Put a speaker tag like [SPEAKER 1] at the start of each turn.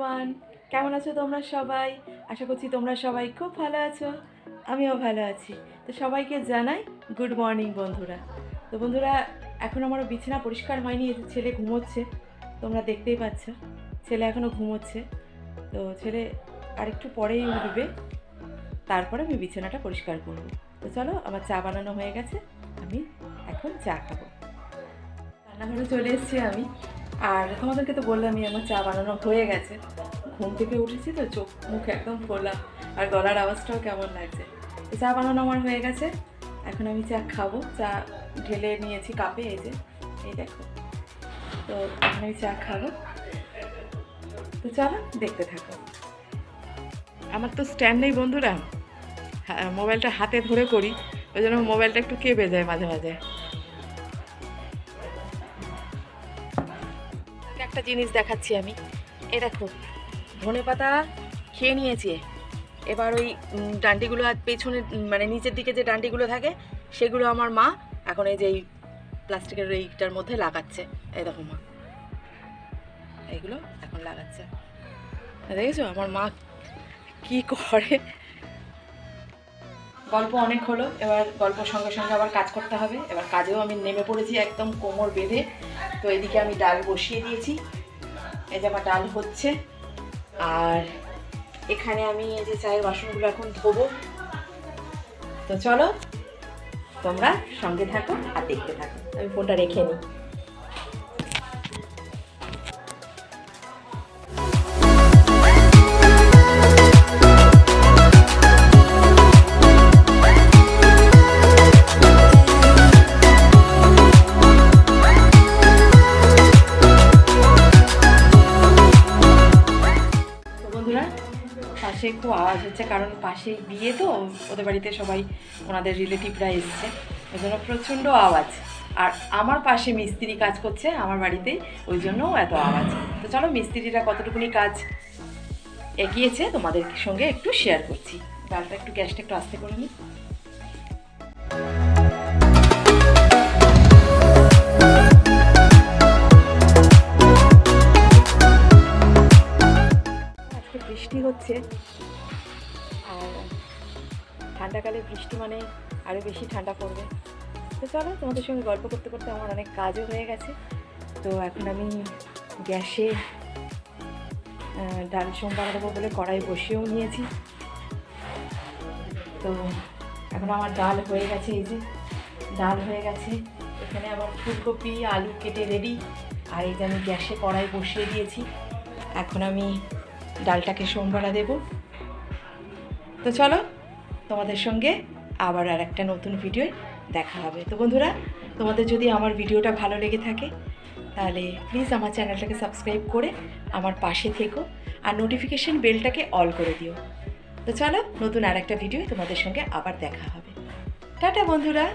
[SPEAKER 1] Everyone, কেমন আছো তোমরা সবাই? আশা করছি তোমরা সবাই খুব ভালো আছো, আমিও ভালো আছি। তো সবাইকে জানাই গুড মর্নিং বন্ধুরা। তো বন্ধুরা, এখন আমারও বিছানা পরিষ্কার হয়নি, এই যে ছেলে ঘুমোচ্ছে, তোমরা দেখতেই পাচ্ছ ছেলে এখনও ঘুমোচ্ছে। তো ছেলে আরেকটু পরেই উঠবে, তারপরে আমি বিছানাটা পরিষ্কার করব। তো চলো, আমার চা বানানো হয়ে গেছে, আমি এখন চা খাবো। রান্নাঘরে চলে এসেছি আমি, আর তোমাদেরকে তো বললামই আমার চা বানানো হয়ে গেছে। ঘুম থেকে উঠেছি তো চোখ মুখ একদম ফোলা, আর গলার আওয়াজটাও কেমন লাগছে। তো চা বানানো আমার হয়ে গেছে, এখন আমি চা খাবো। চা ঢেলে নিয়েছি কাপে, এই যে এই দেখো। তো এখন আমি চা খাবো, তো চলো দেখতে থাকো। আমার তো স্ট্যান্ড নেই বন্ধুরা, মোবাইলটা হাতে ধরে করি, ওই জন্য মোবাইলটা একটু কেঁপে যায় মাঝে মাঝে। একটা জিনিস দেখাচ্ছি আমি, এ দেখো, ধনেপাতা খেয়ে নিয়েছি। এবার ওই ডান্ডিগুলো আর পেছনে মানে নিচের দিকে যে ডান্ডিগুলো থাকে সেগুলো আমার মা এখন এই যে এই প্লাস্টিকের এইটার মধ্যে লাগাচ্ছে। এই দেখো মা এইগুলো এখন লাগাচ্ছে, দেখেছো আমার মা কি করে। গল্প অনেক হলো, এবার গল্পর সঙ্গে সঙ্গে আবার কাজ করতে হবে। এবার কাজেও আমি নেমে পড়েছি একদম কোমর বেঁধে। তো এদিকে আমি ডাল বসিয়ে দিয়েছি, এই যে আমার ডাল হচ্ছে, আর এখানে আমি এই যে চায়ের বাসনগুলো এখন ধোবো। তো চলো তোমরা সঙ্গে থাকো আর দেখতে থাকো, আমি ফোনটা রেখে নিই। পাশে খুব আওয়াজ হচ্ছে, কারণ পাশেই বিয়ে তো, ওদের বাড়িতে সবাই ওনাদের রিলেটিভরা এসছে, ওই জন্য প্রচণ্ড আওয়াজ। আর আমার পাশে মিস্ত্রি কাজ করছে আমার বাড়িতেই, ওই জন্যও এত আওয়াজ। তো চলো মিস্ত্রিরা কতটুকুনি কাজ এগিয়েছে তোমাদের সঙ্গে একটু শেয়ার করছি। ডালটা একটু গ্যাসটা একটু আস্তে করে নিই। আজকে বৃষ্টি হচ্ছে, আর ঠান্ডাকালে বৃষ্টি মানে আরও বেশি ঠান্ডা পড়বে। তো চলো তোমাদের সঙ্গে গল্প করতে করতে আমার অনেক কাজও হয়ে গেছে। তো এখন আমি গ্যাসে ডাল সোমবার দেবো বলে কড়াই বসিয়েও নিয়েছি। তো এখন আমার ডাল হয়ে গেছে, এই যে ডাল হয়ে গেছে। এখানে আবার ফুলকপি আলু কেটে রেডি, আর এই যে আমি গ্যাসে কড়াই বসিয়ে দিয়েছি। এখন আমি ডালটাকে সোমবার দেবো। তো চলো তোমাদের সঙ্গে আবার আর একটা নতুন ভিডিও দেখা হবে। তো বন্ধুরা, তোমাদের যদি আমার ভিডিওটা ভালো লেগে থাকে তাহলে প্লিজ আমার চ্যানেলটাকে সাবস্ক্রাইব করে আমার পাশে থেকো, আর নোটিফিকেশন বেলটাকে অল করে দিও। তো চলো নতুন আর একটা ভিডিও তোমাদের সঙ্গে আবার দেখা হবে। টাটা বন্ধুরা।